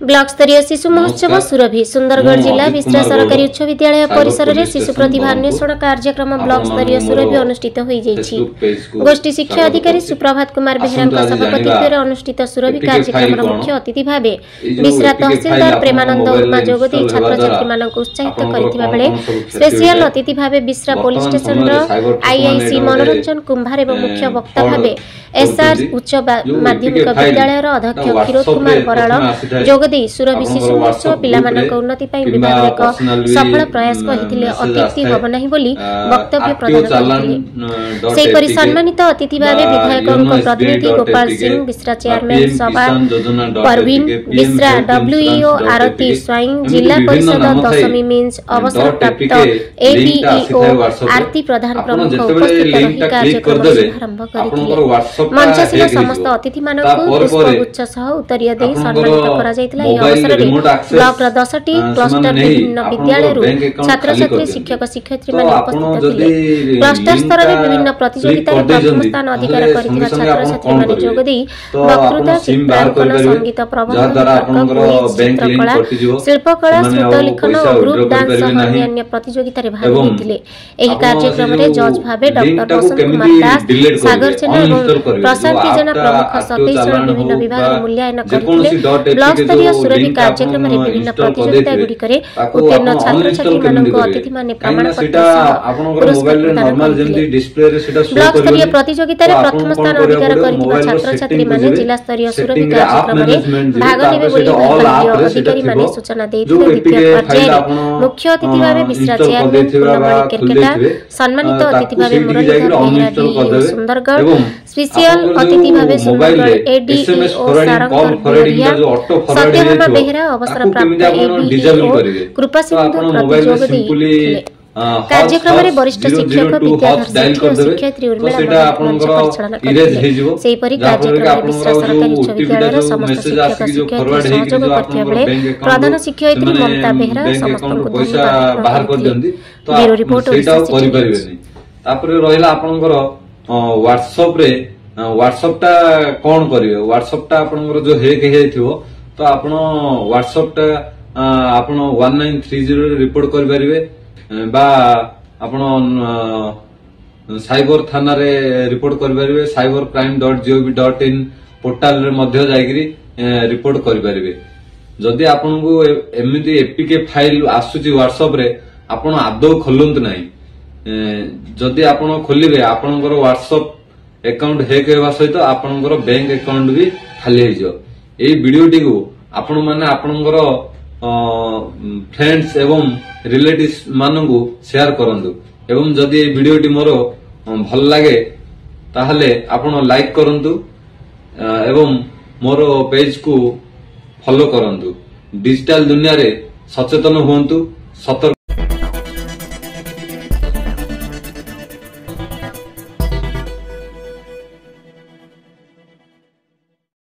Block स्तरीय शिशु महोत्सव सुरभि सुंदरगढ़ जिला बिस्रा सरकारी उच्च विद्यालय परिसर में शिशु प्रतिभा अन्वेषण कार्यक्रम ब्लॉक स्तरीय सुरभि अनुष्ठित हो गोष्ठी शिक्षा अधिकारी सुप्रभात कुमार बेहरा सभापतित्व अनुष्ठित सुरभि कार्यक्रम मुख्य अतिथि भाव बिस्रा तहसीलदार प्रेमानंद उर्मा जोगदी छात्र छात्री मान उत्साहित करथिबा स्पेशल अतिथि भाव बिस्रा पुलिस स्टेशन आईआईसी मनोरंजन कुंभार एवं मुख्य वक्ता भाव एसआर उच्च माध्यमिक विद्यालय अध्यक्ष क्षीरोद कुमार बराड़ जोगदी सुरभि शिशु महोत्सव पिलामानक उन्नति विभाग एक सफल प्रयास कहिथिले अतिथि होब नाही बोली वक्तव्य प्रदान करथिले। सेहिपरि सम्मानित अतिथि भावे विधायकଙ୍କ प्रतिनिधि गोपाल सिंह बिस्रा चेयरमैन सभा परवीन बिस्रा डब्ल्यूईओ आरती स्वाइन जिला परिषद दशमी मीन्स अवसर प्राप्त एडीईओ आरती प्रधान प्रमुख उपस्थित रही कार्यक्रम शुभारंभ करथिले। मंचशील समस्त अतिथि मानकु पुष्पगुच्छ सह उत्तरीय देई सम्मानित करा जायतिला। एही अवसर में ब्लॉक 10टी क्लस्टर विभिन्न विद्यालय छात्र छात्री शिक्षक शिक्षयित्री मान उपस्थित थिले। क्लस्टर स्तर में विभिन्न प्रतियोगिता रे प्रथम स्थान अधिकार करथिबा छात्र छात्री मान जोग देई वक्तृता चित्रांकन संगीत प्रबंधन चित्रकला शिल्पकला श्रुत लिखन और ग्रुप डांस सह अन्य प्रतियोगिता रे भाग लेथिले। एही कार्यक्रम रे जज भावे डॉक्टर वसंत कुमार दास सागर जेना एवं प्रशांति जेना प्रमुख 27 जन विभिन्न विभाग मूल्यांकन करथिले। ब्लॉक स्तरीय सुरभि कार्यक्रम में विभिन्न प्रतियोगिता गुड़िकरे उत्तीर्ण छात्र छात्री मानक अतिथि माने प्रमाणपत्र ब्लॉक स्तरीय प्रतियोगिता रे प्रथम स्थान अधिकार करथिबा छात्र छात्री माने जिला स्तरीय सुरभि कार्यक्रम में भाग नेबे बोली विभागीय अधिकारी माने सूचना देथिले। द्वितीय पर्याय मुख्य अतिथि भावे बिस्रा चेयरमैन पूर्णमणि केरकेटा सम्मानित अतिथि भावे मुरलीधर सुंदरगढ़ स्पेशल अतिथि भावे सुंदरगढ़ एडीईओ सारंग सत्यभामा बेहरा अवसर प्राप्त एडीईओ कृपा सिंधु प्रतियोग दैथिले। कार्यक्रम में वरिष्ठ शिक्षक विद्याधर शिक्षयित्री उर्मिला परिचालन करथिले। सेहिपरि कार्यक्रम में बिस्रा सरकारी उच्च विद्यालय समस्त शिक्षक शिक्षयित्री सहयोग करथिबा बेले प्रधान शिक्षयित्री ममता बेहरा समस्तଙ୍କୁ धन्यवाद करथिले। ब्यूरो रिपोर्ट तापर रहिला आपनकर व्हाट्सएप टा कोन करिवे व्हाट्सएप टा आपनकर जो हेक हे थिवो तो आपण व्हाट्सएप टा आपण 1930 रिपोर्ट कर परिबे बा आपण साइबर थाना रे रिपोर्ट कर परिबे cybercrime.gov.in पोर्टल रे मध्य जाईकरी रिपोर्ट कर परिबे। जदि आपण को एमिति एपीके फाइल आसुची व्हाट्सएप रे आपण आदौ खोलंत नाही। जदि आपण खोलिबे आपनकर व्हाट्सएप अकाउंट हैक हेबा सहित आपनकर बैंक अकाउंट भी खाली हो जाओ। एई वीडियोटी को आपण माने आपनकर फ्रेंड्स एवं रिलेटिव्स माननकु शेयर करंतु एवं जदि एई वीडियोटी मोर भल लागे ताहले आपण लाइक करंतु एवं मोर पेज को फॉलो करंतु। डिजिटल दुनिया रे सचेतन होंतु सतर्क